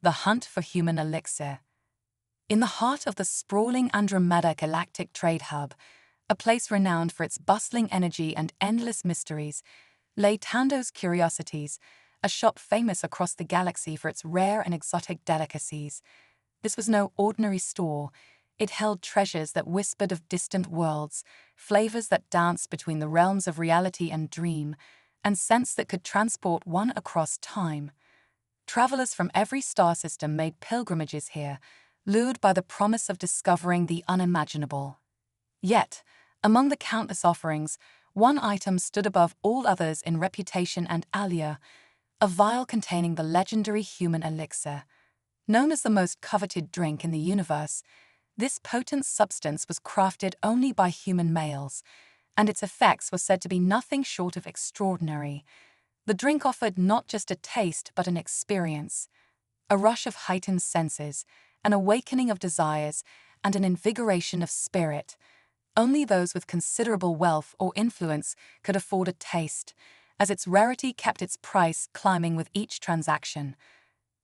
The hunt for human elixir. In the heart of the sprawling Andromeda Galactic trade hub, a place renowned for its bustling energy and endless mysteries, lay Tando's Curiosities, a shop famous across the galaxy for its rare and exotic delicacies. This was no ordinary store. It held treasures that whispered of distant worlds, flavors that danced between the realms of reality and dream, and scents that could transport one across time. Travelers from every star system made pilgrimages here, lured by the promise of discovering the unimaginable. Yet, among the countless offerings, one item stood above all others in reputation and allure: a vial containing the legendary human elixir. Known as the most coveted drink in the universe, this potent substance was crafted only by human males, and its effects were said to be nothing short of extraordinary. The drink offered not just a taste but an experience, a rush of heightened senses, an awakening of desires, and an invigoration of spirit. Only those with considerable wealth or influence could afford a taste, as its rarity kept its price climbing with each transaction.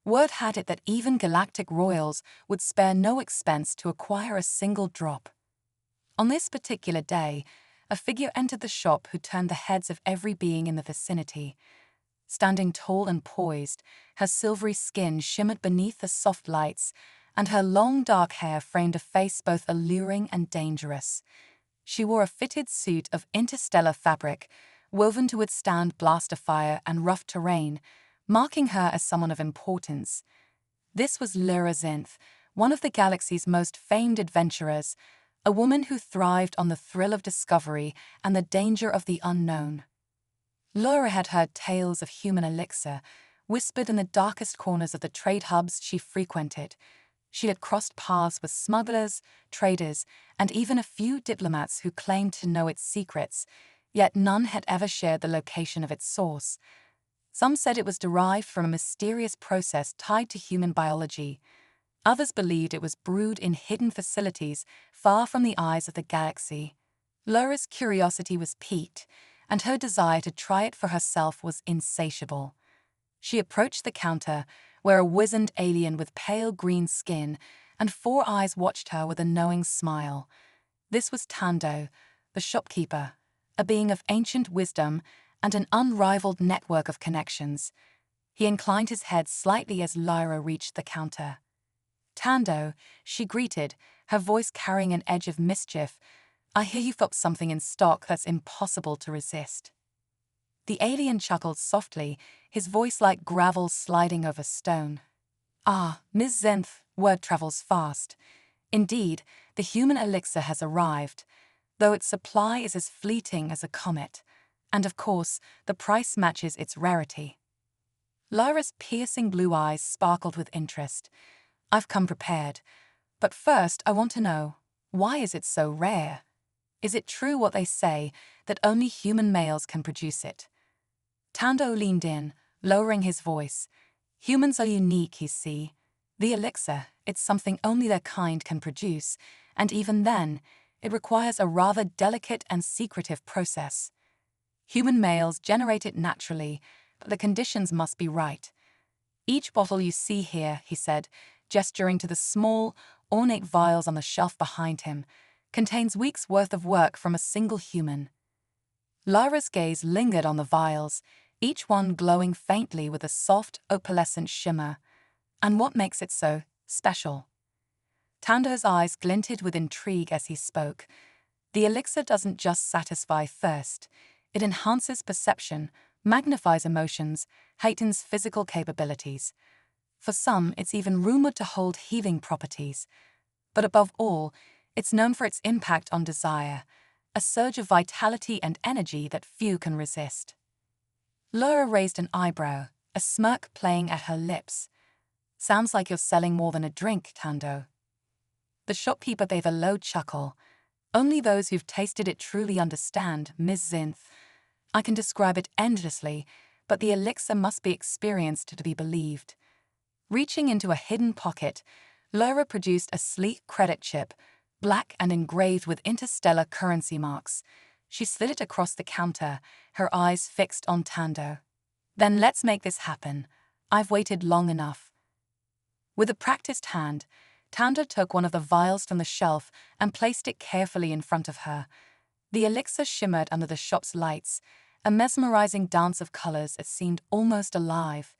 Word had it that even galactic royals would spare no expense to acquire a single drop. On this particular day, a figure entered the shop who turned the heads of every being in the vicinity. Standing tall and poised, her silvery skin shimmered beneath the soft lights, and her long dark hair framed a face both alluring and dangerous. She wore a fitted suit of interstellar fabric, woven to withstand blast of fire and rough terrain, marking her as someone of importance. This was Lyra Zinth, one of the galaxy's most famed adventurers, a woman who thrived on the thrill of discovery and the danger of the unknown. Lyra had heard tales of human elixir, whispered in the darkest corners of the trade hubs she frequented. She had crossed paths with smugglers, traders, and even a few diplomats who claimed to know its secrets, yet none had ever shared the location of its source. Some said it was derived from a mysterious process tied to human biology. Others believed it was brewed in hidden facilities far from the eyes of the galaxy. Lyra's curiosity was piqued, and her desire to try it for herself was insatiable. She approached the counter, where a wizened alien with pale green skin and 4 eyes watched her with a knowing smile. This was Tando, the shopkeeper, a being of ancient wisdom and an unrivaled network of connections. He inclined his head slightly as Lyra reached the counter. "Tando," she greeted, her voice carrying an edge of mischief, "I hear you've got something in stock that's impossible to resist." The alien chuckled softly, his voice like gravel sliding over stone. "Ah, Ms. Zinth, word travels fast. Indeed, the human elixir has arrived, though its supply is as fleeting as a comet, and of course, the price matches its rarity." Lyra's piercing blue eyes sparkled with interest. "I've come prepared, but first I want to know, why is it so rare? Is it true what they say, that only human males can produce it?" Tando leaned in, lowering his voice. "Humans are unique, you see. The elixir, it's something only their kind can produce, and even then, it requires a rather delicate and secretive process. Human males generate it naturally, but the conditions must be right. Each bottle you see here," he said, gesturing to the small, ornate vials on the shelf behind him, "contains weeks' worth of work from a single human." Lyra's gaze lingered on the vials, each one glowing faintly with a soft, opalescent shimmer. "And what makes it so special?" Tando's eyes glinted with intrigue as he spoke. "The elixir doesn't just satisfy thirst. It enhances perception, magnifies emotions, heightens physical capabilities. For some, it's even rumored to hold healing properties. But above all, it's known for its impact on desire, a surge of vitality and energy that few can resist." Lyra raised an eyebrow, a smirk playing at her lips. "Sounds like you're selling more than a drink, Tando." The shopkeeper gave a low chuckle. "Only those who've tasted it truly understand, Ms. Zinth. I can describe it endlessly, but the elixir must be experienced to be believed." Reaching into a hidden pocket, Lyra produced a sleek credit chip, black and engraved with interstellar currency marks. She slid it across the counter, her eyes fixed on Tando. "Then let's make this happen. I've waited long enough." With a practiced hand, Tando took one of the vials from the shelf and placed it carefully in front of her. The elixir shimmered under the shop's lights, a mesmerizing dance of colors that seemed almost alive.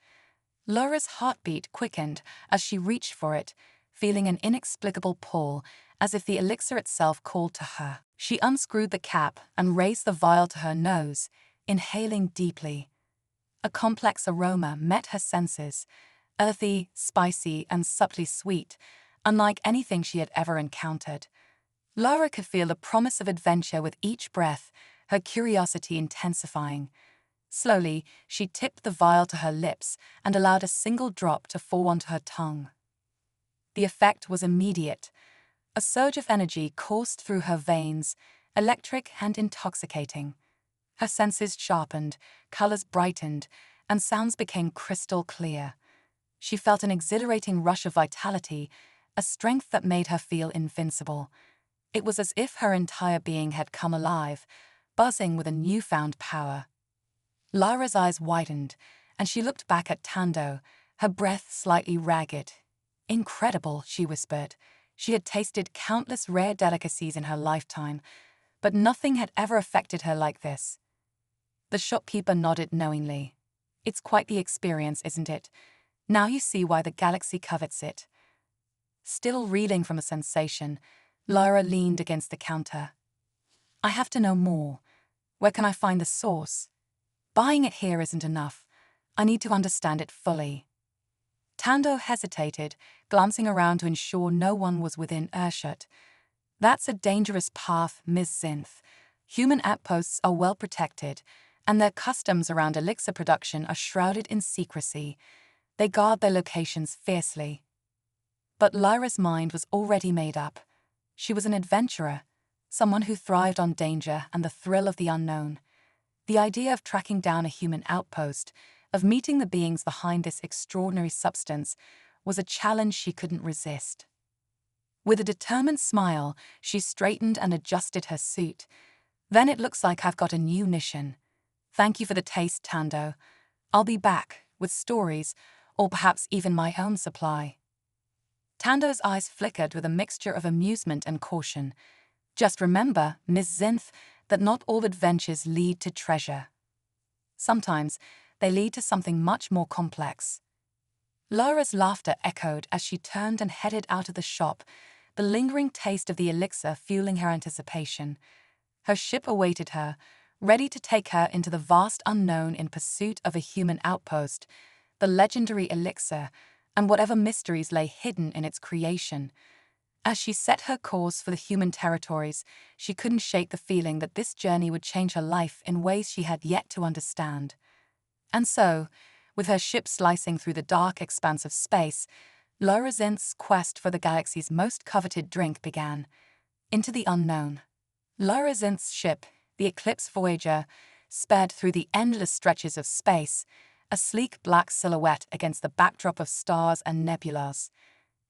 Laura's heartbeat quickened as she reached for it, feeling an inexplicable pull, as if the elixir itself called to her. She unscrewed the cap and raised the vial to her nose, inhaling deeply. A complex aroma met her senses, earthy, spicy, and subtly sweet, unlike anything she had ever encountered. Laura could feel the promise of adventure with each breath, her curiosity intensifying. Slowly, she tipped the vial to her lips and allowed a single drop to fall onto her tongue. The effect was immediate. A surge of energy coursed through her veins, electric and intoxicating. Her senses sharpened, colors brightened, and sounds became crystal clear. She felt an exhilarating rush of vitality, a strength that made her feel invincible. It was as if her entire being had come alive, buzzing with a newfound power. Laura's eyes widened, and she looked back at Tando, her breath slightly ragged. "Incredible," she whispered. She had tasted countless rare delicacies in her lifetime, but nothing had ever affected her like this. The shopkeeper nodded knowingly. "It's quite the experience, isn't it? Now you see why the galaxy covets it." Still reeling from a sensation, Laura leaned against the counter. "I have to know more. Where can I find the source? Buying it here isn't enough. I need to understand it fully." Tando hesitated, glancing around to ensure no one was within earshot. "That's a dangerous path, Ms. Zinth. Human outposts are well protected, and their customs around elixir production are shrouded in secrecy. They guard their locations fiercely." But Lyra's mind was already made up. She was an adventurer, someone who thrived on danger and the thrill of the unknown. The idea of tracking down a human outpost, of meeting the beings behind this extraordinary substance, was a challenge she couldn't resist. With a determined smile, she straightened and adjusted her suit. "Then it looks like I've got a new mission. Thank you for the taste, Tando. I'll be back, with stories, or perhaps even my own supply." Tando's eyes flickered with a mixture of amusement and caution. "Just remember, Ms. Zinth, that not all adventures lead to treasure. Sometimes they lead to something much more complex." Laura's laughter echoed as she turned and headed out of the shop, the lingering taste of the elixir fueling her anticipation. Her ship awaited her, ready to take her into the vast unknown in pursuit of a human outpost, the legendary elixir, and whatever mysteries lay hidden in its creation. As she set her course for the human territories, she couldn't shake the feeling that this journey would change her life in ways she had yet to understand. And so, with her ship slicing through the dark expanse of space, Laura Zinth's quest for the galaxy's most coveted drink began. Into the unknown. Laura Zinth's ship, the Eclipse Voyager, sped through the endless stretches of space, a sleek black silhouette against the backdrop of stars and nebulas.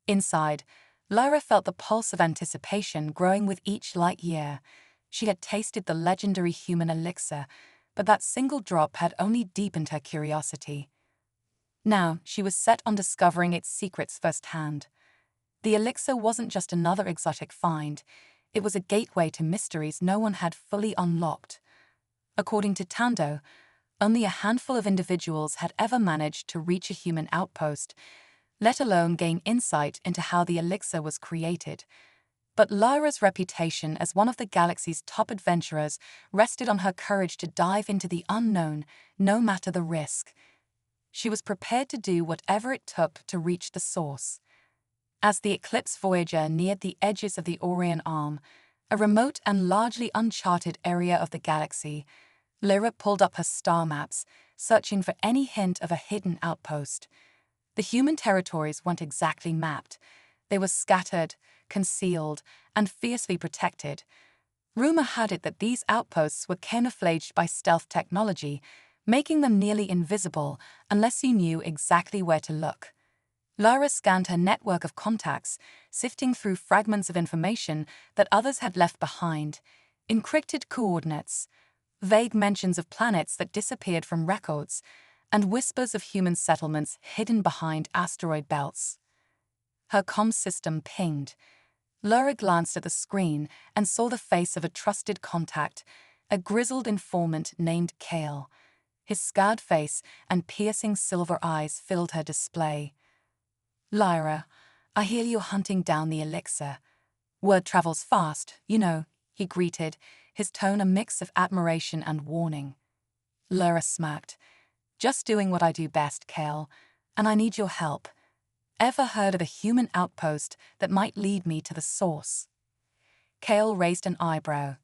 Inside, Lyra felt the pulse of anticipation growing with each light year. She had tasted the legendary human elixir, but that single drop had only deepened her curiosity. Now she was set on discovering its secrets firsthand. The elixir wasn't just another exotic find, it was a gateway to mysteries no one had fully unlocked. According to Tando, only a handful of individuals had ever managed to reach a human outpost, let alone gain insight into how the elixir was created. But Lyra's reputation as one of the galaxy's top adventurers rested on her courage to dive into the unknown, no matter the risk. She was prepared to do whatever it took to reach the source. As the Eclipse Voyager neared the edges of the Orion Arm, a remote and largely uncharted area of the galaxy, Lyra pulled up her star maps, searching for any hint of a hidden outpost. The human territories weren't exactly mapped. They were scattered, concealed, and fiercely protected. Rumor had it that these outposts were camouflaged by stealth technology, making them nearly invisible unless you knew exactly where to look. Lyra scanned her network of contacts, sifting through fragments of information that others had left behind, encrypted coordinates, vague mentions of planets that disappeared from records, and whispers of human settlements hidden behind asteroid belts. Her comm system pinged. Laura glanced at the screen and saw the face of a trusted contact, a grizzled informant named Kale. His scarred face and piercing silver eyes filled her display. "Lyra, I hear you're hunting down the elixir. Word travels fast, you know," he greeted, his tone a mix of admiration and warning. Lyra smirked. "Just doing what I do best, Kale, and I need your help. Ever heard of a human outpost that might lead me to the source?" Kale raised an eyebrow.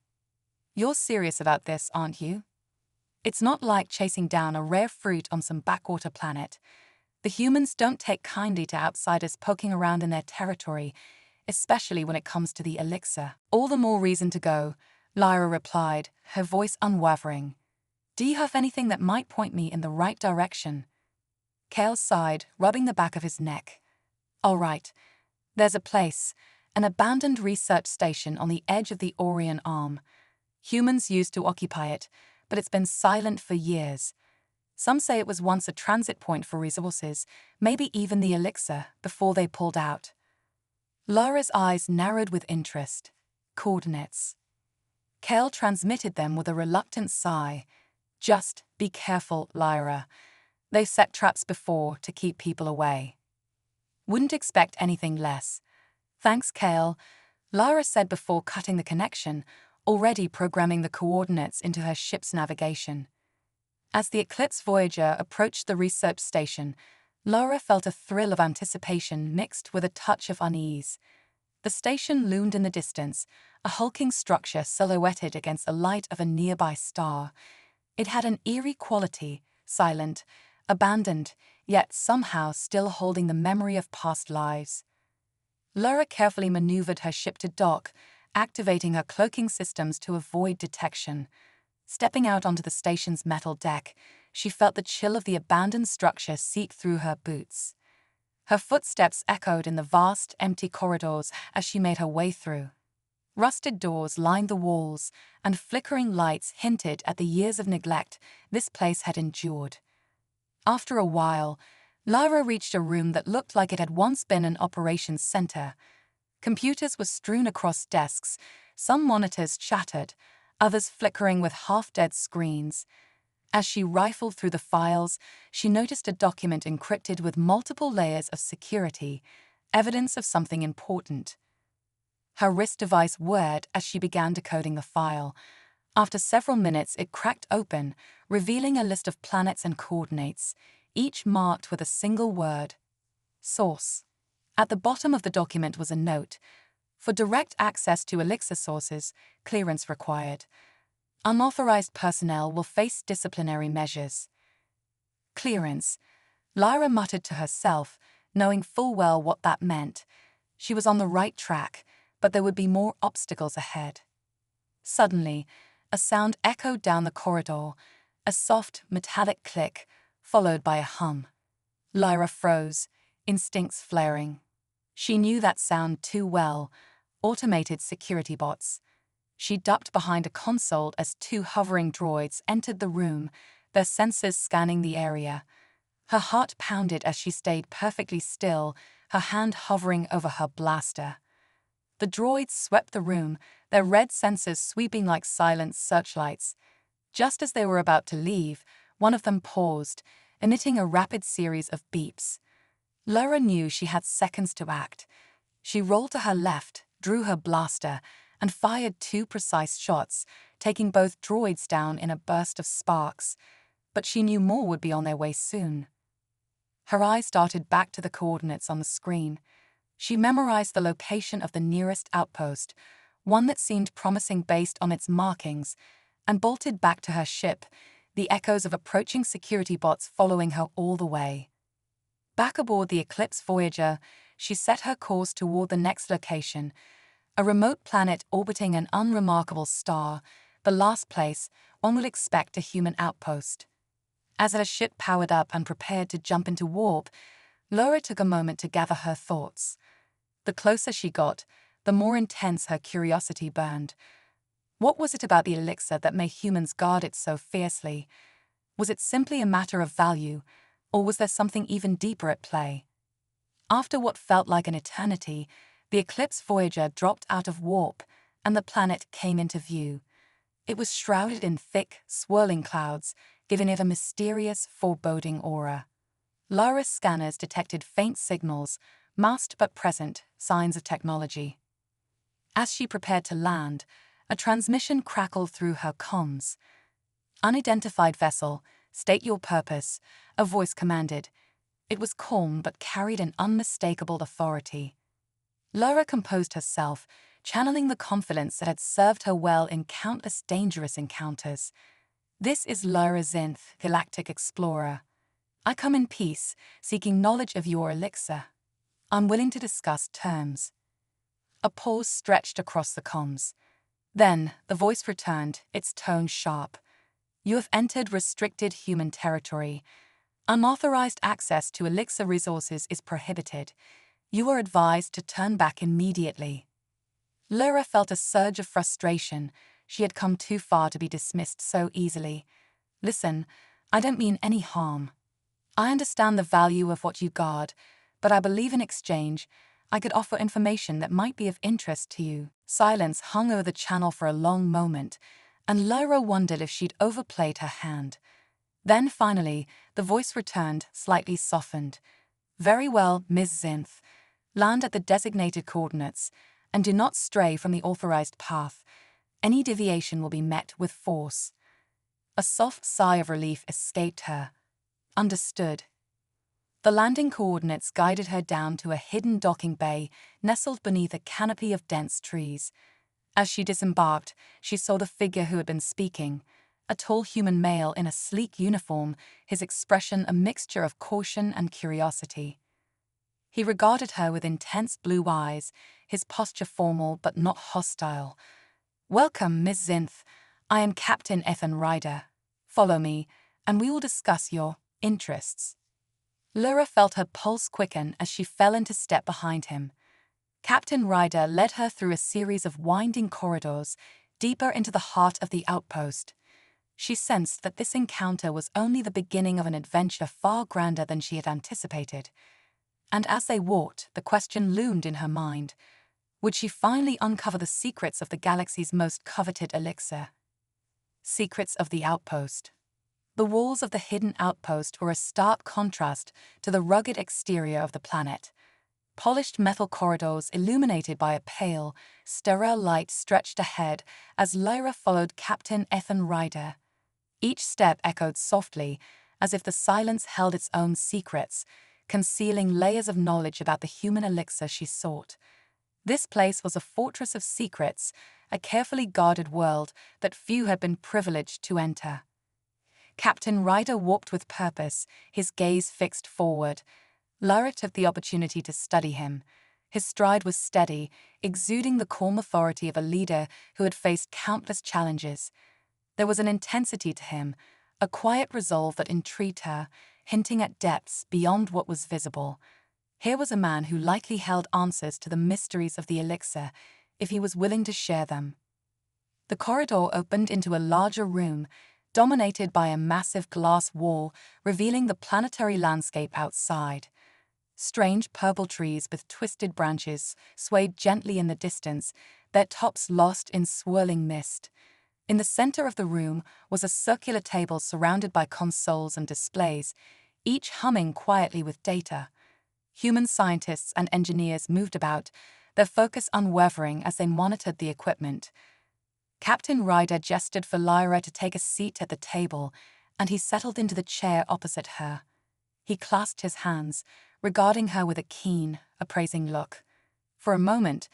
"You're serious about this, aren't you? It's not like chasing down a rare fruit on some backwater planet. The humans don't take kindly to outsiders poking around in their territory, especially when it comes to the elixir." "All the more reason to go," Lyra replied, her voice unwavering. "Do you have anything that might point me in the right direction?" Kale sighed, rubbing the back of his neck. "All right. There's a place, an abandoned research station on the edge of the Orion Arm. Humans used to occupy it, but it's been silent for years. Some say it was once a transit point for resources, maybe even the elixir, before they pulled out." Lyra's eyes narrowed with interest. Coordinates. Kale transmitted them with a reluctant sigh. "Just be careful, Lyra. They've set traps before to keep people away." "Wouldn't expect anything less. Thanks, Kale," Lyra said before cutting the connection, already programming the coordinates into her ship's navigation. As the Eclipse Voyager approached the research station, Lyra felt a thrill of anticipation mixed with a touch of unease. The station loomed in the distance, a hulking structure silhouetted against the light of a nearby star. It had an eerie quality, silent, abandoned, yet somehow still holding the memory of past lives. Lyra carefully maneuvered her ship to dock, activating her cloaking systems to avoid detection. Stepping out onto the station's metal deck, she felt the chill of the abandoned structure seep through her boots. Her footsteps echoed in the vast, empty corridors as she made her way through. Rusted doors lined the walls, and flickering lights hinted at the years of neglect this place had endured. After a while, Lyra reached a room that looked like it had once been an operations center. Computers were strewn across desks, some monitors shattered, others flickering with half-dead screens. As she rifled through the files, she noticed a document encrypted with multiple layers of security, evidence of something important. Her wrist device whirred as she began decoding the file. After several minutes, it cracked open, revealing a list of planets and coordinates, each marked with a single word: source. At the bottom of the document was a note: "For direct access to elixir sources, clearance required. Unauthorized personnel will face disciplinary measures." Clearance. Lyra muttered to herself, knowing full well what that meant. She was on the right track, but there would be more obstacles ahead. Suddenly, a sound echoed down the corridor, a soft, metallic click, followed by a hum. Lyra froze, instincts flaring. She knew that sound too well: automated security bots. She ducked behind a console as two hovering droids entered the room, their sensors scanning the area. Her heart pounded as she stayed perfectly still, her hand hovering over her blaster. The droids swept the room, their red sensors sweeping like silent searchlights. Just as they were about to leave, one of them paused, emitting a rapid series of beeps. Lyra knew she had seconds to act. She rolled to her left, drew her blaster, and fired 2 precise shots, taking both droids down in a burst of sparks. But she knew more would be on their way soon. Her eyes darted back to the coordinates on the screen. She memorized the location of the nearest outpost, one that seemed promising based on its markings, and bolted back to her ship, the echoes of approaching security bots following her all the way. Back aboard the Eclipse Voyager, she set her course toward the next location, a remote planet orbiting an unremarkable star, the last place one would expect a human outpost. As her ship powered up and prepared to jump into warp, Lyra took a moment to gather her thoughts. The closer she got, the more intense her curiosity burned. What was it about the elixir that made humans guard it so fiercely? Was it simply a matter of value, or was there something even deeper at play? After what felt like an eternity, the Eclipse Voyager dropped out of warp, and the planet came into view. It was shrouded in thick, swirling clouds, giving it a mysterious, foreboding aura. Lyra's scanners detected faint signals, masked but present, signs of technology. As she prepared to land, a transmission crackled through her comms. "Unidentified vessel, state your purpose," a voice commanded. It was calm but carried an unmistakable authority. Lyra composed herself, channeling the confidence that had served her well in countless dangerous encounters. "This is Lyra Zinth, Galactic Explorer. I come in peace, seeking knowledge of your elixir. I'm willing to discuss terms." A pause stretched across the comms. Then, the voice returned, its tone sharp. "You have entered restricted human territory. Unauthorized access to elixir resources is prohibited. You are advised to turn back immediately." Lyra felt a surge of frustration. She had come too far to be dismissed so easily. "Listen, I don't mean any harm. I understand the value of what you guard, but I believe in exchange, I could offer information that might be of interest to you." Silence hung over the channel for a long moment, and Lyra wondered if she'd overplayed her hand. Then finally, the voice returned, slightly softened. "Very well, Ms. Zinth. Land at the designated coordinates, and do not stray from the authorized path. Any deviation will be met with force." A soft sigh of relief escaped her. Understood. The landing coordinates guided her down to a hidden docking bay nestled beneath a canopy of dense trees. As she disembarked, she saw the figure who had been speaking, a tall human male in a sleek uniform, his expression a mixture of caution and curiosity. He regarded her with intense blue eyes, his posture formal but not hostile. "Welcome, Miss Zinth. I am Captain Ethan Ryder. Follow me, and we will discuss your interests." Lyra felt her pulse quicken as she fell into step behind him. Captain Ryder led her through a series of winding corridors, deeper into the heart of the outpost. She sensed that this encounter was only the beginning of an adventure far grander than she had anticipated. And as they walked, the question loomed in her mind. Would she finally uncover the secrets of the galaxy's most coveted elixir? Secrets of the outpost. The walls of the hidden outpost were a stark contrast to the rugged exterior of the planet. Polished metal corridors illuminated by a pale, sterile light stretched ahead as Lyra followed Captain Ethan Ryder. Each step echoed softly, as if the silence held its own secrets, concealing layers of knowledge about the human elixir she sought. This place was a fortress of secrets, a carefully guarded world that few had been privileged to enter. Captain Ryder walked with purpose, his gaze fixed forward. Lyra took the opportunity to study him. His stride was steady, exuding the calm authority of a leader who had faced countless challenges. There was an intensity to him, a quiet resolve that intrigued her, hinting at depths beyond what was visible. Here was a man who likely held answers to the mysteries of the elixir, if he was willing to share them. The corridor opened into a larger room, dominated by a massive glass wall revealing the planetary landscape outside. Strange purple trees with twisted branches swayed gently in the distance, their tops lost in swirling mist. In the center of the room was a circular table surrounded by consoles and displays, each humming quietly with data. Human scientists and engineers moved about, their focus unwavering as they monitored the equipment. Captain Ryder gestured for Lyra to take a seat at the table, and he settled into the chair opposite her. He clasped his hands, regarding her with a keen, appraising look. For a moment,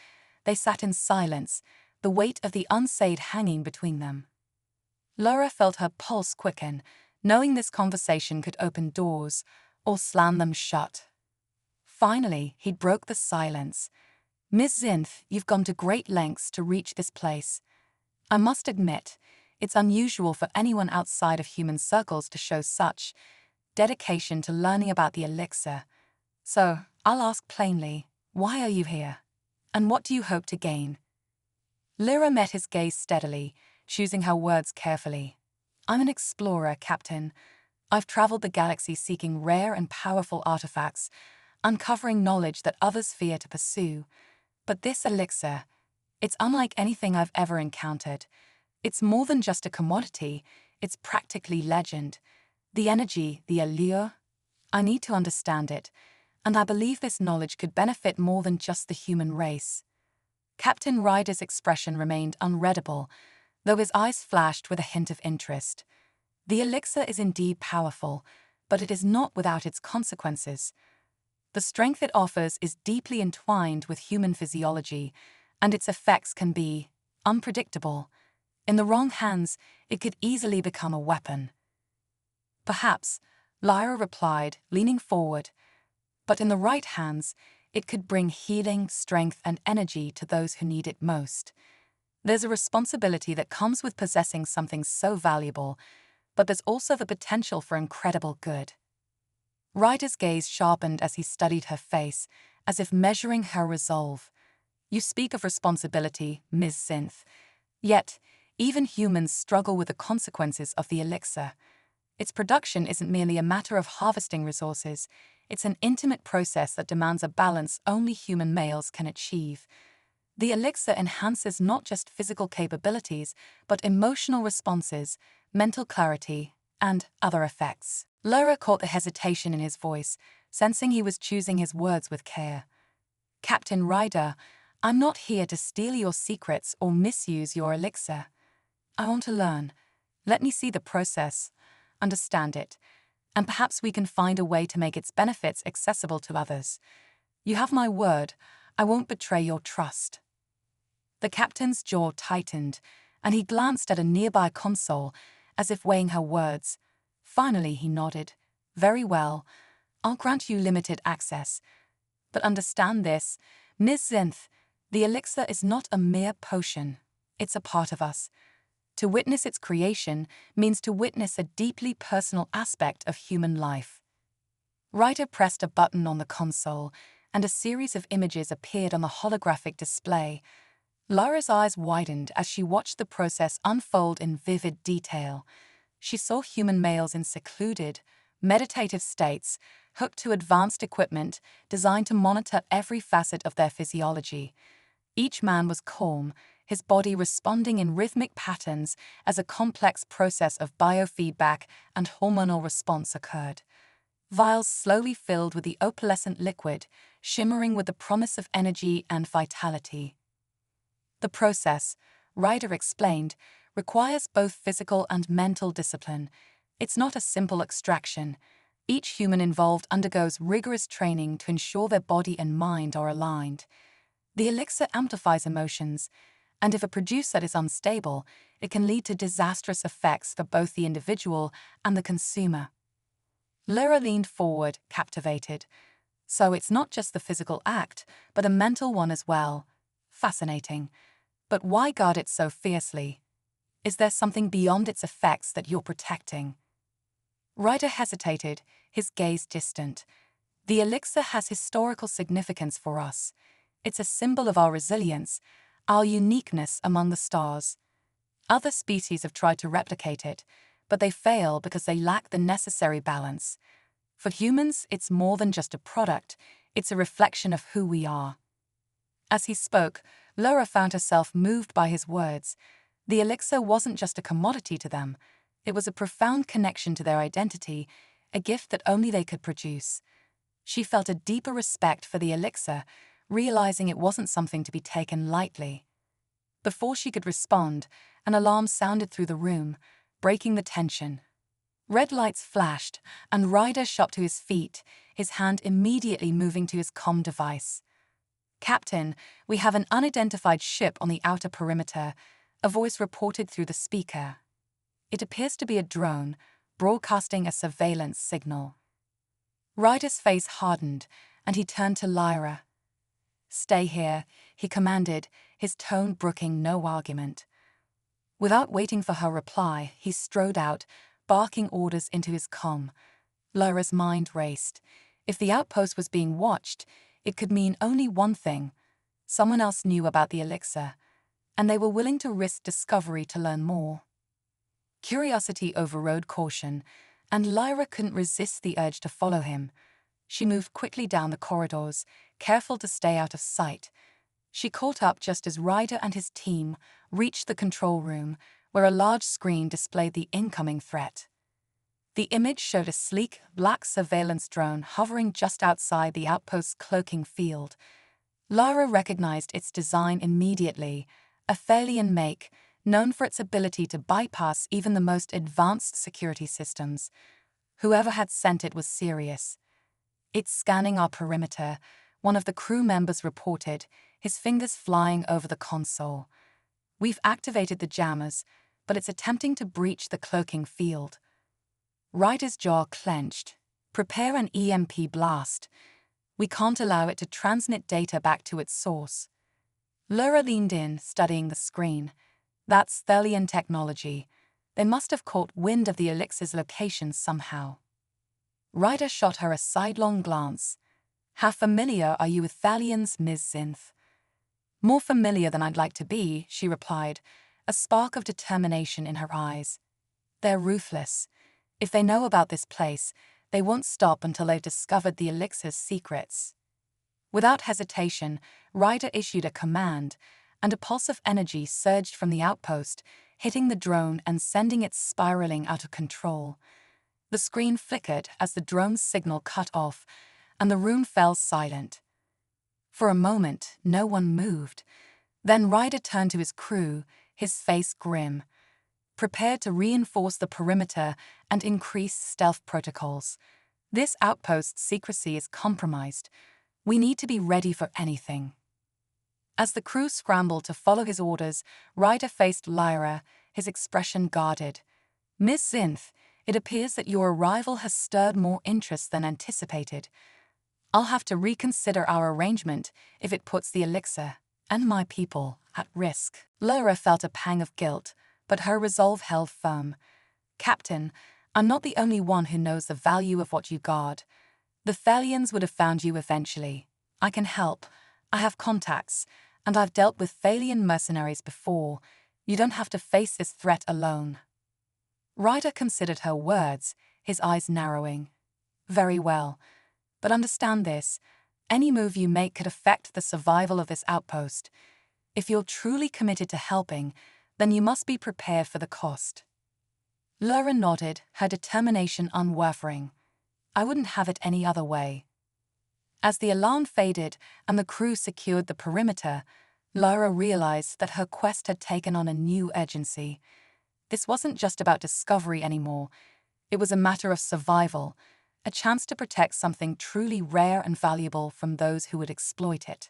they sat in silence, the weight of the unsaid hanging between them. Lyra felt her pulse quicken, knowing this conversation could open doors or slam them shut. Finally, he broke the silence. "Miss Zinth, you've gone to great lengths to reach this place. I must admit, it's unusual for anyone outside of human circles to show such dedication to learning about the elixir. So, I'll ask plainly, why are you here? And what do you hope to gain?" Lyra met his gaze steadily, choosing her words carefully. "I'm an explorer, Captain. I've traveled the galaxy seeking rare and powerful artifacts. uncovering knowledge that others fear to pursue. But this elixir, it's unlike anything I've ever encountered. It's more than just a commodity, it's practically legend. The energy, the allure, I need to understand it, and I believe this knowledge could benefit more than just the human race. Captain Ryder's expression remained unreadable, though his eyes flashed with a hint of interest. The elixir is indeed powerful, but it is not without its consequences. The strength it offers is deeply entwined with human physiology, and its effects can be unpredictable. In the wrong hands, it could easily become a weapon. Perhaps, Lyra replied, leaning forward, but in the right hands, it could bring healing, strength, and energy to those who need it most. There's a responsibility that comes with possessing something so valuable, but there's also the potential for incredible good. Ryder's gaze sharpened as he studied her face, as if measuring her resolve. You speak of responsibility, Ms. Synth. Yet, even humans struggle with the consequences of the elixir. Its production isn't merely a matter of harvesting resources, it's an intimate process that demands a balance only human males can achieve. The elixir enhances not just physical capabilities, but emotional responses, mental clarity, and other effects. Lyra caught the hesitation in his voice, sensing he was choosing his words with care. Captain Ryder, I'm not here to steal your secrets or misuse your elixir. I want to learn. Let me see the process, understand it, and perhaps we can find a way to make its benefits accessible to others. You have my word, I won't betray your trust. The captain's jaw tightened, and he glanced at a nearby console, as if weighing her words. Finally, he nodded. Very well, I'll grant you limited access. But understand this, Ms. Zenth, the elixir is not a mere potion. It's a part of us. To witness its creation means to witness a deeply personal aspect of human life. Ryder pressed a button on the console, and a series of images appeared on the holographic display. Lyra's eyes widened as she watched the process unfold in vivid detail. She saw human males in secluded, meditative states, hooked to advanced equipment designed to monitor every facet of their physiology. Each man was calm, his body responding in rhythmic patterns as a complex process of biofeedback and hormonal response occurred. Vials slowly filled with the opalescent liquid, shimmering with the promise of energy and vitality. The process, Ryder explained, requires both physical and mental discipline. It's not a simple extraction. Each human involved undergoes rigorous training to ensure their body and mind are aligned. The elixir amplifies emotions, and if a producer is unstable, it can lead to disastrous effects for both the individual and the consumer. Lyra leaned forward, captivated. So it's not just the physical act, but a mental one as well. Fascinating. But why guard it so fiercely? Is there something beyond its effects that you're protecting? Ryder hesitated, his gaze distant. The elixir has historical significance for us. It's a symbol of our resilience, our uniqueness among the stars. Other species have tried to replicate it, but they fail because they lack the necessary balance. For humans, it's more than just a product, it's a reflection of who we are. As he spoke, Lyra found herself moved by his words. The elixir wasn't just a commodity to them, it was a profound connection to their identity, a gift that only they could produce. She felt a deeper respect for the elixir, realizing it wasn't something to be taken lightly. Before she could respond, an alarm sounded through the room, breaking the tension. Red lights flashed, and Ryder shot to his feet, his hand immediately moving to his comm device. "Captain, we have an unidentified ship on the outer perimeter," a voice reported through the speaker. It appears to be a drone, broadcasting a surveillance signal. Ryder's face hardened, and he turned to Lyra. "Stay here," he commanded, his tone brooking no argument. Without waiting for her reply, he strode out, barking orders into his comm. Lyra's mind raced. If the outpost was being watched, it could mean only one thing. Someone else knew about the elixir, and they were willing to risk discovery to learn more. Curiosity overrode caution, and Lyra couldn't resist the urge to follow him. She moved quickly down the corridors, careful to stay out of sight. She caught up just as Ryder and his team reached the control room, where a large screen displayed the incoming threat. The image showed a sleek, black surveillance drone hovering just outside the outpost's cloaking field. Lara recognized its design immediately, a Thalian make, known for its ability to bypass even the most advanced security systems. Whoever had sent it was serious. "It's scanning our perimeter," one of the crew members reported, his fingers flying over the console. "We've activated the jammers, but it's attempting to breach the cloaking field." Ryder's jaw clenched. "Prepare an EMP blast. We can't allow it to transmit data back to its source." Lara leaned in, studying the screen. "That's Thalian technology. They must have caught wind of the elixir's location somehow." Ryder shot her a sidelong glance. "How familiar are you with Thalians, Ms. Zinth?" "More familiar than I'd like to be," she replied, a spark of determination in her eyes. "They're ruthless. If they know about this place, they won't stop until they've discovered the elixir's secrets." Without hesitation, Ryder issued a command, and a pulse of energy surged from the outpost, hitting the drone and sending it spiraling out of control. The screen flickered as the drone's signal cut off, and the room fell silent. For a moment, no one moved. Then Ryder turned to his crew, his face grim. "Prepared to reinforce the perimeter and increase stealth protocols. This outpost's secrecy is compromised. We need to be ready for anything." As the crew scrambled to follow his orders, Ryder faced Lyra, his expression guarded. "Miss Zinth, it appears that your arrival has stirred more interest than anticipated. I'll have to reconsider our arrangement if it puts the elixir and my people at risk." Lyra felt a pang of guilt, but her resolve held firm. "Captain, I'm not the only one who knows the value of what you guard. The Thalians would have found you eventually. I can help. I have contacts, and I've dealt with Thalian mercenaries before. You don't have to face this threat alone." Ryder considered her words, his eyes narrowing. "Very well. But understand this. Any move you make could affect the survival of this outpost. If you're truly committed to helping, then you must be prepared for the cost." Lara nodded, her determination unwavering. "I wouldn't have it any other way." As the alarm faded and the crew secured the perimeter, Lara realized that her quest had taken on a new urgency. This wasn't just about discovery anymore. It was a matter of survival, a chance to protect something truly rare and valuable from those who would exploit it.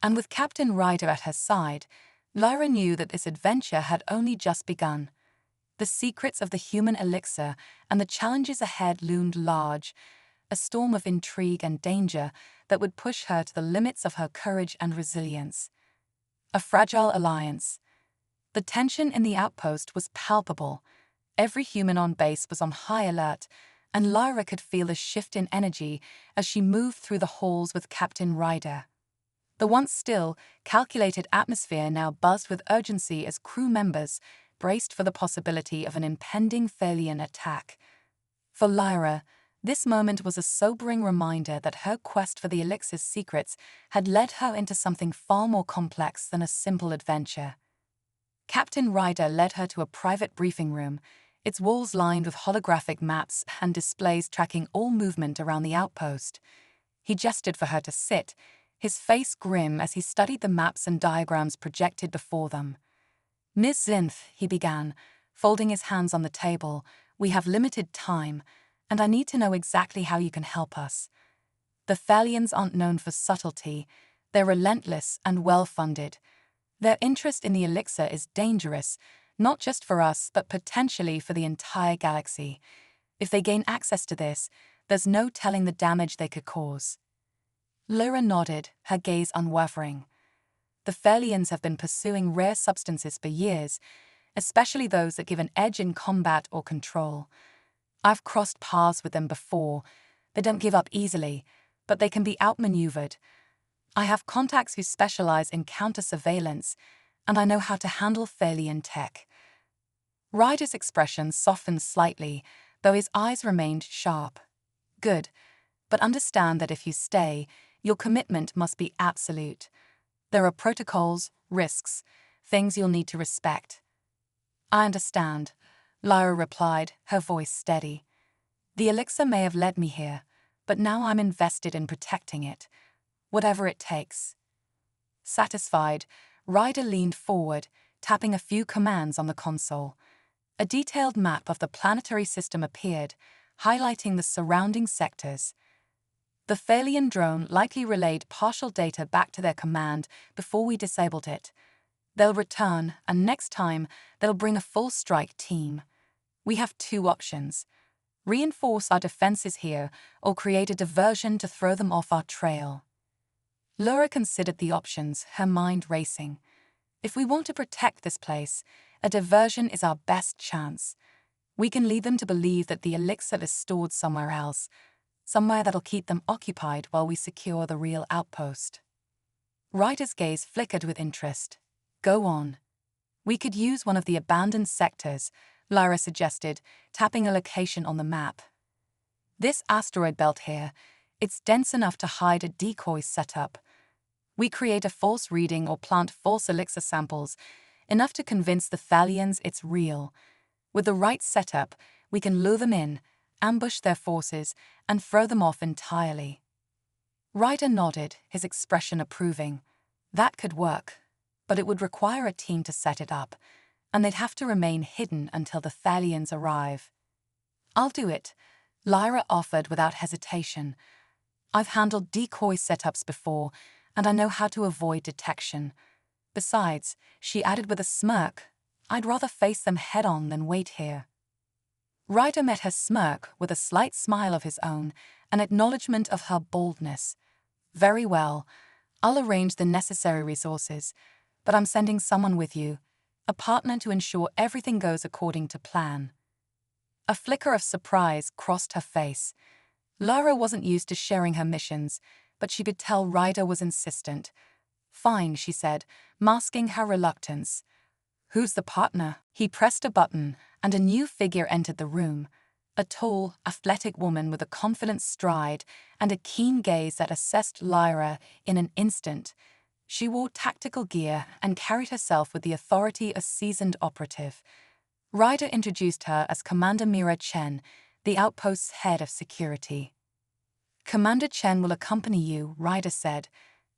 And with Captain Ryder at her side, Lara knew that this adventure had only just begun. The secrets of the human elixir and the challenges ahead loomed large, a storm of intrigue and danger that would push her to the limits of her courage and resilience. A fragile alliance. The tension in the outpost was palpable. Every human on base was on high alert, and Lyra could feel a shift in energy as she moved through the halls with Captain Ryder. The once still, calculated atmosphere now buzzed with urgency as crew members braced for the possibility of an impending Thalian attack. For Lyra, this moment was a sobering reminder that her quest for the elixir's secrets had led her into something far more complex than a simple adventure. Captain Ryder led her to a private briefing room, its walls lined with holographic maps and displays tracking all movement around the outpost. He gestured for her to sit, his face grim as he studied the maps and diagrams projected before them. "Miss Zinth," he began, folding his hands on the table, "we have limited time, and I need to know exactly how you can help us. The Thalians aren't known for subtlety. They're relentless and well-funded. Their interest in the elixir is dangerous, not just for us, but potentially for the entire galaxy. If they gain access to this, there's no telling the damage they could cause." Lyra nodded, her gaze unwavering. The Thalians have been pursuing rare substances for years, especially those that give an edge in combat or control. I've crossed paths with them before. They don't give up easily, but they can be outmaneuvered. I have contacts who specialize in counter-surveillance, and I know how to handle Thalian tech. Ryder's expression softened slightly, though his eyes remained sharp. "Good. But understand that if you stay, your commitment must be absolute. There are protocols, risks, things you'll need to respect. I understand, Lyra replied, her voice steady. The elixir may have led me here, but now I'm invested in protecting it, whatever it takes. Satisfied, Ryder leaned forward, tapping a few commands on the console. A detailed map of the planetary system appeared, highlighting the surrounding sectors. The Thalian drone likely relayed partial data back to their command before we disabled it. They'll return, and next time, they'll bring a full strike team. We have two options: reinforce our defenses here, or create a diversion to throw them off our trail. Laura considered the options, her mind racing. If we want to protect this place, a diversion is our best chance. We can lead them to believe that the elixir is stored somewhere else, somewhere that'll keep them occupied while we secure the real outpost. Ryder's gaze flickered with interest. Go on. We could use one of the abandoned sectors, Lyra suggested, tapping a location on the map. This asteroid belt here, it's dense enough to hide a decoy setup. We create a false reading or plant false elixir samples, enough to convince the Thalians it's real. With the right setup, we can lure them in, ambush their forces, and throw them off entirely. Ryder nodded, his expression approving. That could work, but it would require a team to set it up, and they'd have to remain hidden until the Thalians arrive. I'll do it, Lyra offered without hesitation. I've handled decoy setups before, and I know how to avoid detection. Besides, she added with a smirk, I'd rather face them head-on than wait here. Ryder met her smirk with a slight smile of his own, an acknowledgement of her boldness. Very well, I'll arrange the necessary resources, but I'm sending someone with you, a partner to ensure everything goes according to plan. A flicker of surprise crossed her face. Lara wasn't used to sharing her missions, but she could tell Ryder was insistent. Fine, she said, masking her reluctance. Who's the partner? He pressed a button, and a new figure entered the room. A tall, athletic woman with a confident stride and a keen gaze that assessed Lyra in an instant. She wore tactical gear and carried herself with the authority of a seasoned operative. Ryder introduced her as Commander Mira Chen, the outpost's head of security. Commander Chen will accompany you, Ryder said.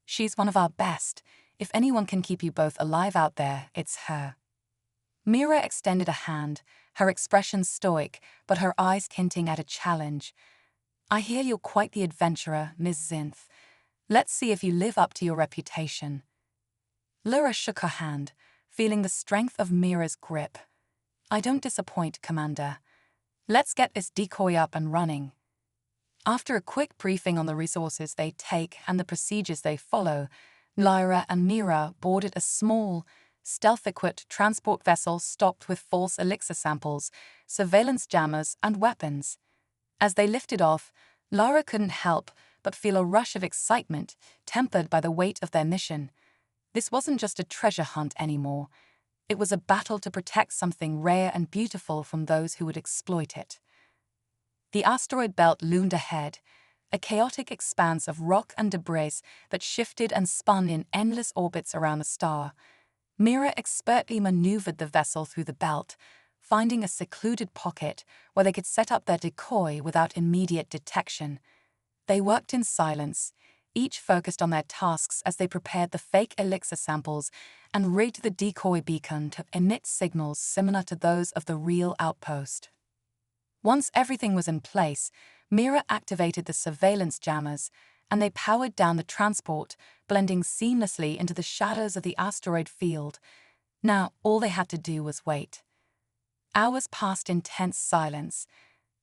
She's one of our best. If anyone can keep you both alive out there, it's her. Mira extended a hand, her expression stoic, but her eyes hinting at a challenge. I hear you're quite the adventurer, Ms. Zinth. Let's see if you live up to your reputation. Lyra shook her hand, feeling the strength of Mira's grip. I don't disappoint, Commander. Let's get this decoy up and running. After a quick briefing on the resources they take and the procedures they follow, Lyra and Mira boarded a small, stealth-equipped transport vessel stocked with false elixir samples, surveillance jammers, and weapons. As they lifted off, Lara couldn't help but feel a rush of excitement, tempered by the weight of their mission. This wasn't just a treasure hunt anymore. It was a battle to protect something rare and beautiful from those who would exploit it. The asteroid belt loomed ahead, a chaotic expanse of rock and debris that shifted and spun in endless orbits around the star. Mira expertly maneuvered the vessel through the belt, finding a secluded pocket where they could set up their decoy without immediate detection. They worked in silence, each focused on their tasks as they prepared the fake elixir samples and rigged the decoy beacon to emit signals similar to those of the real outpost. Once everything was in place, Mira activated the surveillance jammers, and they powered down the transport, blending seamlessly into the shadows of the asteroid field. Now, all they had to do was wait. Hours passed in tense silence.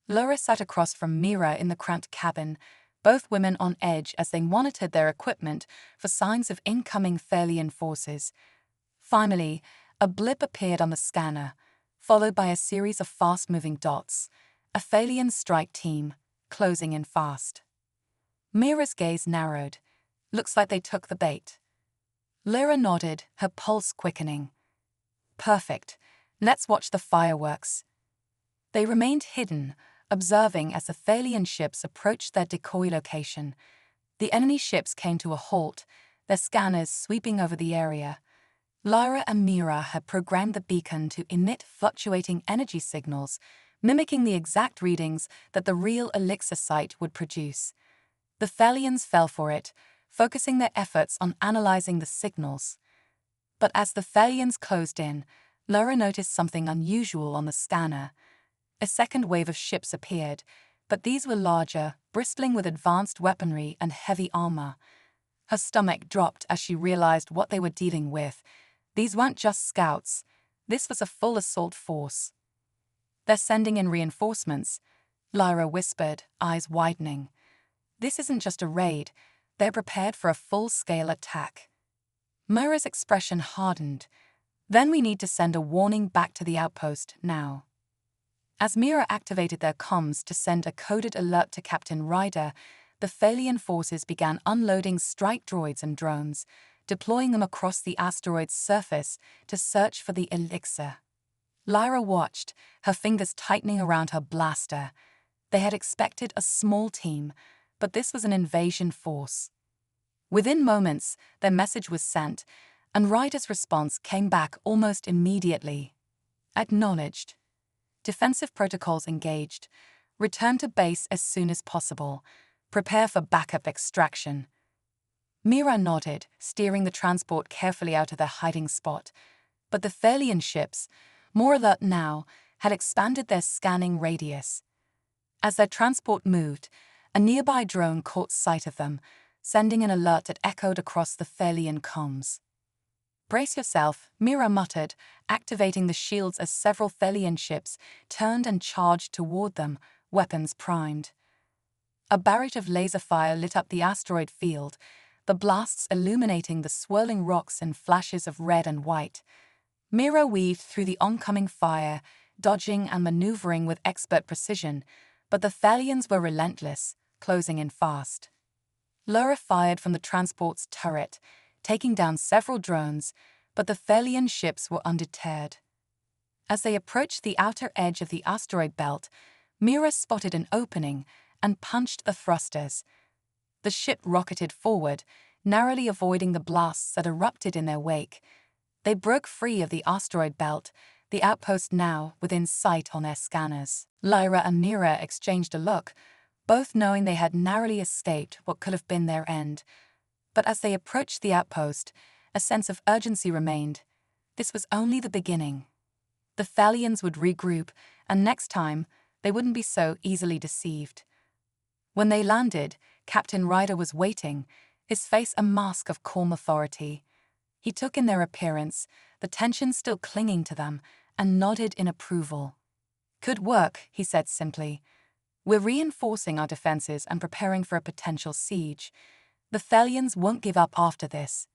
Laura sat across from Mira in the cramped cabin, both women on edge as they monitored their equipment for signs of incoming Thalian forces. Finally, a blip appeared on the scanner, followed by a series of fast-moving dots. A Thalian strike team, closing in fast. Mira's gaze narrowed. Looks like they took the bait. Lyra nodded, her pulse quickening. Perfect. Let's watch the fireworks. They remained hidden, observing as the Thalian ships approached their decoy location. The enemy ships came to a halt, their scanners sweeping over the area. Lyra and Mira had programmed the beacon to emit fluctuating energy signals, mimicking the exact readings that the real elixir site would produce. The Thalians fell for it, focusing their efforts on analyzing the signals. But as the Thalians closed in, Lyra noticed something unusual on the scanner. A second wave of ships appeared, but these were larger, bristling with advanced weaponry and heavy armor. Her stomach dropped as she realized what they were dealing with. These weren't just scouts. This was a full assault force. "They're sending in reinforcements," Lyra whispered, eyes widening. "This isn't just a raid. They're prepared for a full-scale attack." Mira's expression hardened. "Then we need to send a warning back to the outpost now." As Mira activated their comms to send a coded alert to Captain Ryder, the Thalian forces began unloading strike droids and drones, deploying them across the asteroid's surface to search for the elixir. Lyra watched, her fingers tightening around her blaster. They had expected a small team, but this was an invasion force. Within moments, their message was sent, and Ryder's response came back almost immediately. "Acknowledged. Defensive protocols engaged. Return to base as soon as possible. Prepare for backup extraction." Mira nodded, steering the transport carefully out of their hiding spot. But the Thalian ships, more alert now, had expanded their scanning radius. As their transport moved, a nearby drone caught sight of them, sending an alert that echoed across the Thalian comms. "Brace yourself," Mira muttered, activating the shields as several Thalian ships turned and charged toward them, weapons primed. A barrage of laser fire lit up the asteroid field, the blasts illuminating the swirling rocks in flashes of red and white. Mira weaved through the oncoming fire, dodging and maneuvering with expert precision, but the Thalians were relentless, closing in fast. Lyra fired from the transport's turret, taking down several drones, but the Thalian ships were undeterred. As they approached the outer edge of the asteroid belt, Mira spotted an opening and punched the thrusters. The ship rocketed forward, narrowly avoiding the blasts that erupted in their wake. They broke free of the asteroid belt, the outpost now within sight on their scanners. Lyra and Mira exchanged a look, both knowing they had narrowly escaped what could have been their end. But as they approached the outpost, a sense of urgency remained. This was only the beginning. The Thalians would regroup, and next time, they wouldn't be so easily deceived. When they landed, Captain Ryder was waiting, his face a mask of calm authority. He took in their appearance, the tension still clinging to them, and nodded in approval. "Good work," he said simply. "We're reinforcing our defenses and preparing for a potential siege. The Thalians won't give up after this."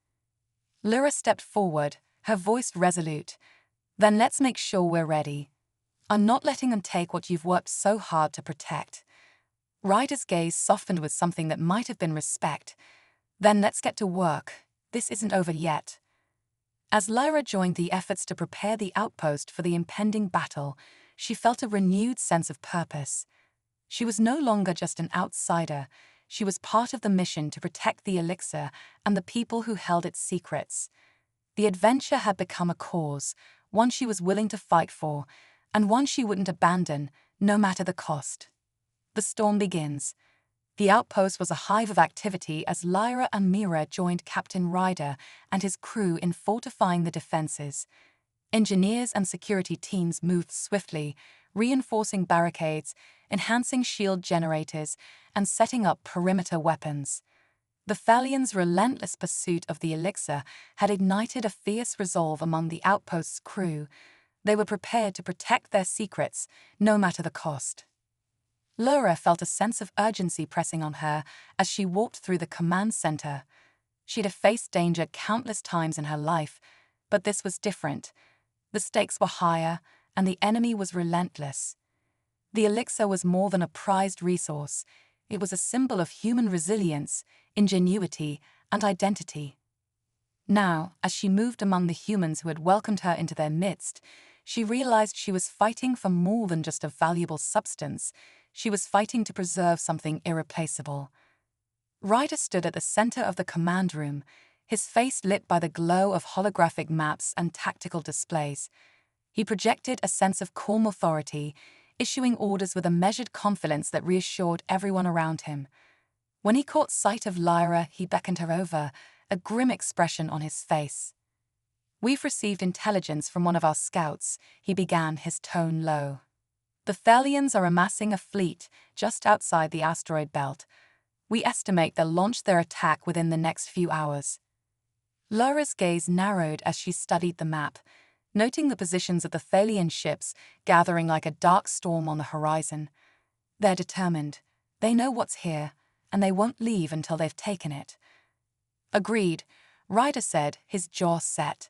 Lyra stepped forward, her voice resolute. "Then let's make sure we're ready. I'm not letting them take what you've worked so hard to protect." Ryder's gaze softened with something that might have been respect. "Then let's get to work. This isn't over yet." As Lyra joined the efforts to prepare the outpost for the impending battle, she felt a renewed sense of purpose. She was no longer just an outsider. She was part of the mission to protect the elixir and the people who held its secrets. The adventure had become a cause, one she was willing to fight for, and one she wouldn't abandon, no matter the cost. The storm begins. The outpost was a hive of activity as Lyra and Mira joined Captain Ryder and his crew in fortifying the defenses. Engineers and security teams moved swiftly, reinforcing barricades, enhancing shield generators, and setting up perimeter weapons. The Thalians' relentless pursuit of the elixir had ignited a fierce resolve among the outpost's crew. They were prepared to protect their secrets, no matter the cost. Lyra felt a sense of urgency pressing on her as she walked through the command center. She'd have faced danger countless times in her life, but this was different. The stakes were higher, and the enemy was relentless. The elixir was more than a prized resource. It was a symbol of human resilience, ingenuity, and identity. Now, as she moved among the humans who had welcomed her into their midst, she realized she was fighting for more than just a valuable substance. She was fighting to preserve something irreplaceable. Ryder stood at the center of the command room, his face lit by the glow of holographic maps and tactical displays. He projected a sense of calm authority, issuing orders with a measured confidence that reassured everyone around him. When he caught sight of Lyra, he beckoned her over, a grim expression on his face. "We've received intelligence from one of our scouts," he began, his tone low. "The Thalians are amassing a fleet just outside the asteroid belt. We estimate they'll launch their attack within the next few hours." Lyra's gaze narrowed as she studied the map, noting the positions of the Thalian ships gathering like a dark storm on the horizon. They're determined. They know what's here, and they won't leave until they've taken it. "Agreed," Ryder said, his jaw set.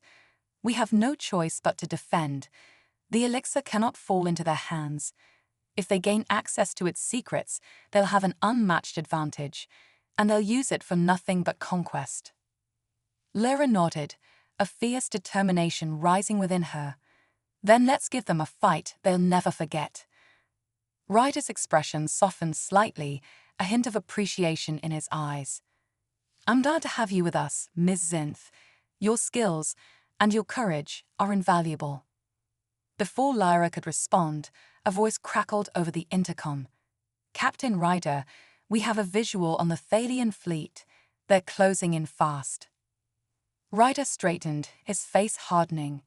"We have no choice but to defend. The elixir cannot fall into their hands. If they gain access to its secrets, they'll have an unmatched advantage, and they'll use it for nothing but conquest." Lyra nodded, a fierce determination rising within her. "Then let's give them a fight they'll never forget." Ryder's expression softened slightly, a hint of appreciation in his eyes. "I'm glad to have you with us, Ms. Zinth. Your skills and your courage are invaluable." Before Lyra could respond, a voice crackled over the intercom. "Captain Ryder, we have a visual on the Thalian fleet. They're closing in fast." Ryder straightened, his face hardening.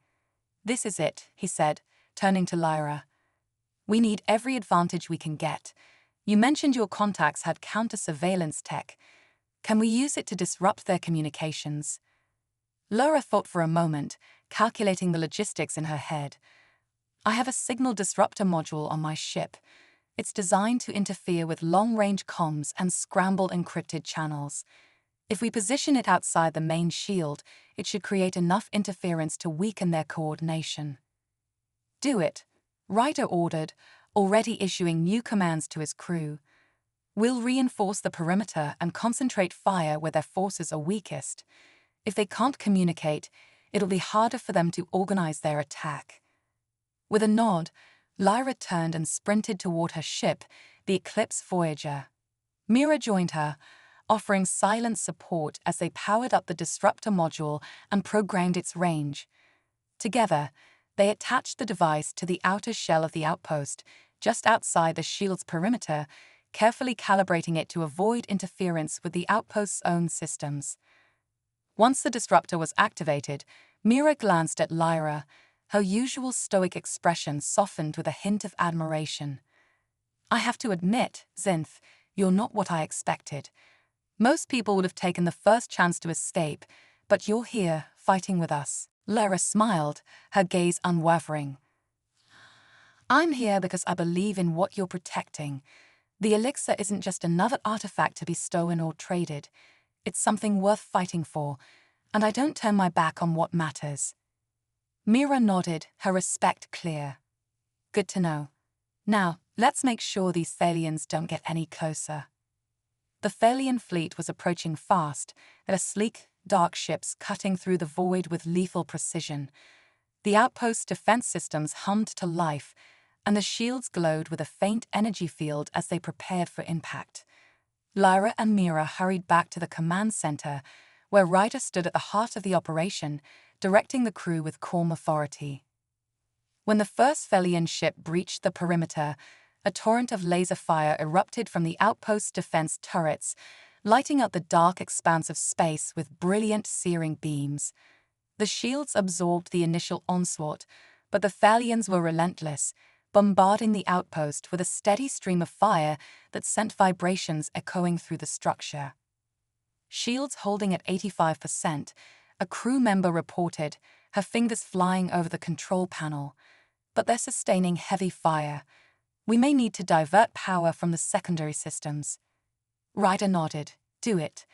"This is it," he said, turning to Lyra. "We need every advantage we can get. You mentioned your contacts had counter-surveillance tech. Can we use it to disrupt their communications?" Lyra thought for a moment, calculating the logistics in her head. "I have a signal disruptor module on my ship. It's designed to interfere with long-range comms and scramble encrypted channels. If we position it outside the main shield, it should create enough interference to weaken their coordination." "Do it," Ryder ordered, already issuing new commands to his crew. "We'll reinforce the perimeter and concentrate fire where their forces are weakest. If they can't communicate, it'll be harder for them to organize their attack." With a nod, Lyra turned and sprinted toward her ship, the Eclipse Voyager. Mira joined her, offering silent support as they powered up the disruptor module and programmed its range. Together, they attached the device to the outer shell of the outpost, just outside the shield's perimeter, carefully calibrating it to avoid interference with the outpost's own systems. Once the disruptor was activated, Mira glanced at Lyra, her usual stoic expression softened with a hint of admiration. "I have to admit, Zinth, you're not what I expected. Most people would have taken the first chance to escape, but you're here, fighting with us." Lyra smiled, her gaze unwavering. "I'm here because I believe in what you're protecting. The elixir isn't just another artifact to be stolen or traded. It's something worth fighting for, and I don't turn my back on what matters." Mira nodded, her respect clear. "Good to know. Now, let's make sure these Thalians don't get any closer." The Thalian fleet was approaching fast, their sleek, dark ships cutting through the void with lethal precision. The outpost's defense systems hummed to life, and the shields glowed with a faint energy field as they prepared for impact. Lyra and Mira hurried back to the command center, where Ryder stood at the heart of the operation, directing the crew with calm authority. When the first Thalian ship breached the perimeter, a torrent of laser fire erupted from the outpost's defense turrets, lighting up the dark expanse of space with brilliant, searing beams. The shields absorbed the initial onslaught, but the Thalians were relentless, bombarding the outpost with a steady stream of fire that sent vibrations echoing through the structure. Shields holding at 85%, a crew member reported, her fingers flying over the control panel. "But they're sustaining heavy fire. We may need to divert power from the secondary systems." Ryder nodded. "Do it.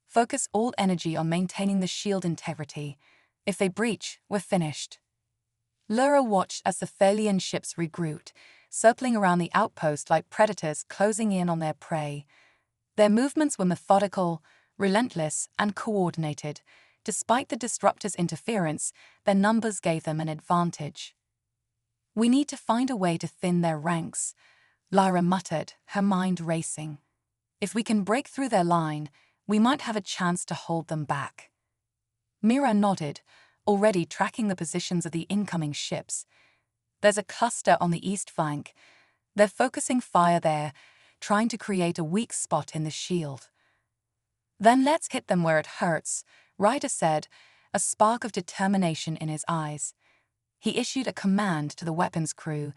Focus all energy on maintaining the shield integrity. If they breach, we're finished." Lyra watched as the Thalian ships regrouped, circling around the outpost like predators closing in on their prey. Their movements were methodical, relentless, and coordinated. Despite the disruptor's interference, their numbers gave them an advantage. "We need to find a way to thin their ranks," Lyra muttered, her mind racing. If we can break through their line, we might have a chance to hold them back. Mira nodded, already tracking the positions of the incoming ships. There's a cluster on the east flank. They're focusing fire there, trying to create a weak spot in the shield. Then let's hit them where it hurts, Ryder said, a spark of determination in his eyes. He issued a command to the weapons crew,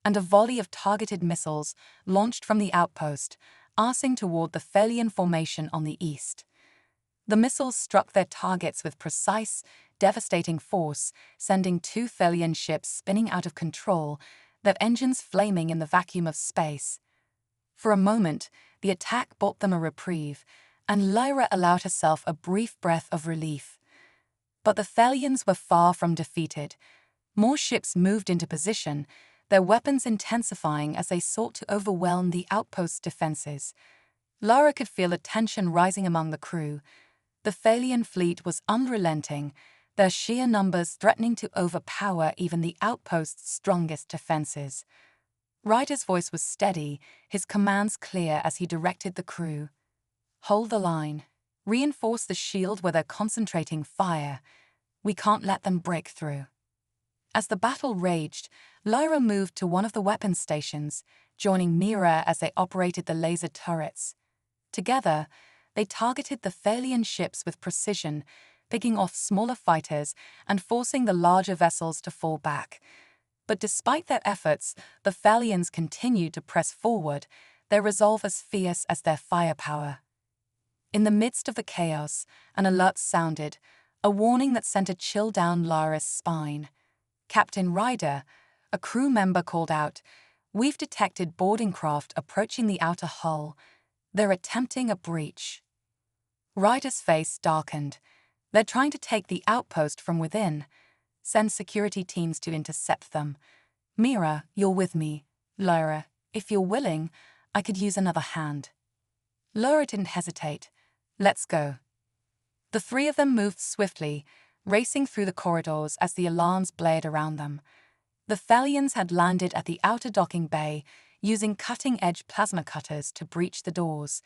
and a volley of targeted missiles launched from the outpost, arcing toward the Thalian formation on the east. The missiles struck their targets with precise, devastating force, sending 2 Thalian ships spinning out of control, their engines flaming in the vacuum of space. For a moment, the attack bought them a reprieve, and Lyra allowed herself a brief breath of relief. But the Thalians were far from defeated. More ships moved into position, their weapons intensifying as they sought to overwhelm the outpost's defenses. Lyra could feel the tension rising among the crew. The Thalian fleet was unrelenting, their sheer numbers threatening to overpower even the outpost's strongest defenses. Ryder's voice was steady, his commands clear as he directed the crew. Hold the line. Reinforce the shield where they're concentrating fire. We can't let them break through. As the battle raged, Lyra moved to one of the weapons stations, joining Mira as they operated the laser turrets. Together, they targeted the Thalian ships with precision, picking off smaller fighters and forcing the larger vessels to fall back. But despite their efforts, the Thalians continued to press forward, their resolve as fierce as their firepower. In the midst of the chaos, an alert sounded, a warning that sent a chill down Lyra's spine. Captain Ryder, a crew member, called out, "We've detected boarding craft approaching the outer hull. They're attempting a breach." Ryder's face darkened. "They're trying to take the outpost from within. Send security teams to intercept them. Mira, you're with me. Lyra, if you're willing, I could use another hand." Lyra didn't hesitate. "Let's go." The 3 of them moved swiftly, racing through the corridors as the alarms blared around them. The Thalians had landed at the outer docking bay, using cutting-edge plasma cutters to breach the doors.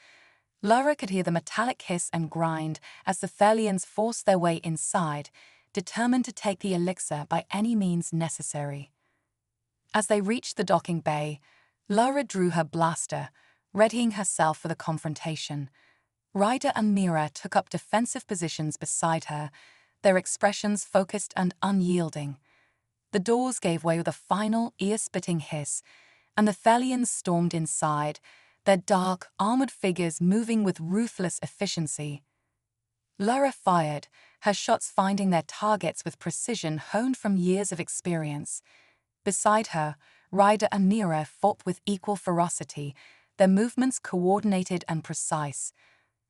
Lyra could hear the metallic hiss and grind as the Thalians forced their way inside, determined to take the elixir by any means necessary. As they reached the docking bay, Lyra drew her blaster, readying herself for the confrontation. Ryder and Mira took up defensive positions beside her, their expressions focused and unyielding. The doors gave way with a final, ear-splitting hiss, and the Thalians stormed inside, their dark, armored figures moving with ruthless efficiency. Lyra fired, her shots finding their targets with precision honed from years of experience. Beside her, Ryder and Mira fought with equal ferocity, their movements coordinated and precise.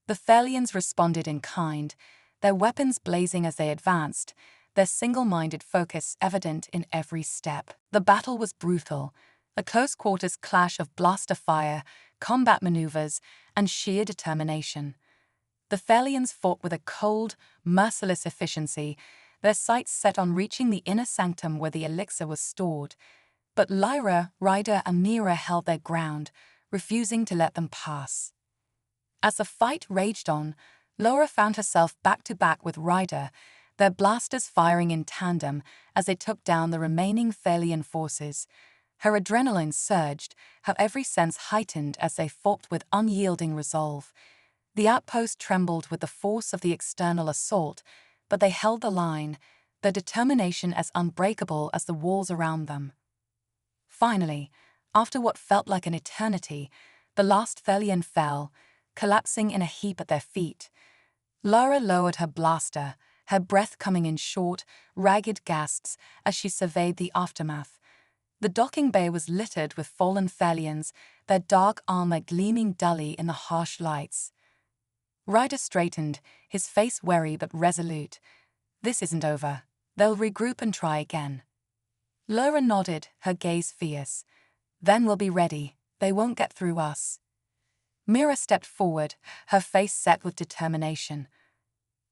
The Thalians responded in kind, their weapons blazing as they advanced, their single-minded focus evident in every step. The battle was brutal, a close-quarters clash of blaster fire, combat maneuvers, and sheer determination. The Thalians fought with a cold, merciless efficiency, their sights set on reaching the inner sanctum where the elixir was stored. But Lyra, Ryder, and Mira held their ground, refusing to let them pass. As the fight raged on, Lyra found herself back-to-back with Ryder, their blasters firing in tandem as they took down the remaining Thalian forces. Her adrenaline surged, her every sense heightened as they fought with unyielding resolve. The outpost trembled with the force of the external assault, but they held the line, their determination as unbreakable as the walls around them. Finally, after what felt like an eternity, the last Thalian fell, collapsing in a heap at their feet. Lyra lowered her blaster, her breath coming in short, ragged gasps as she surveyed the aftermath. The docking bay was littered with fallen Thalians, their dark armor gleaming dully in the harsh lights. Ryder straightened, his face wary but resolute. "This isn't over. They'll regroup and try again." Lyra nodded, her gaze fierce. "Then we'll be ready. They won't get through us." Mira stepped forward, her face set with determination.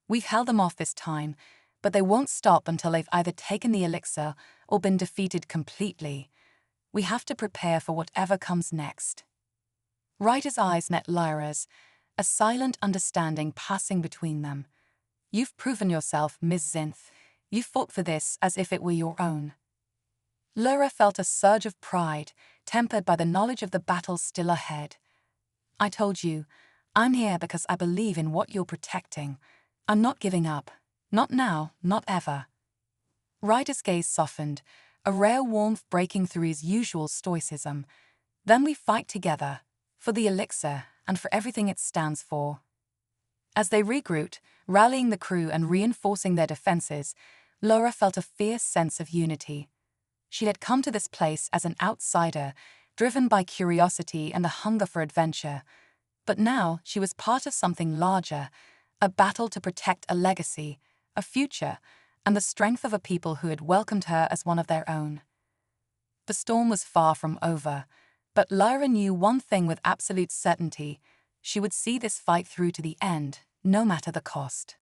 "We've held them off this time, but they won't stop until they've either taken the elixir or been defeated completely. We have to prepare for whatever comes next. Ryder's eyes met Lyra's, a silent understanding passing between them. You've proven yourself, Miss Zinth. You fought for this as if it were your own. Lyra felt a surge of pride, tempered by the knowledge of the battle still ahead. I told you, I'm here because I believe in what you're protecting. I'm not giving up. Not now, not ever. Ryder's gaze softened, a rare warmth breaking through his usual stoicism. Then we fight together, for the elixir and for everything it stands for. As they regrouped, rallying the crew and reinforcing their defenses, Lyra felt a fierce sense of unity. She had come to this place as an outsider, driven by curiosity and a hunger for adventure. But now she was part of something larger, a battle to protect a legacy, a future, and the strength of a people who had welcomed her as one of their own. The storm was far from over, but Lyra knew one thing with absolute certainty: she would see this fight through to the end, no matter the cost.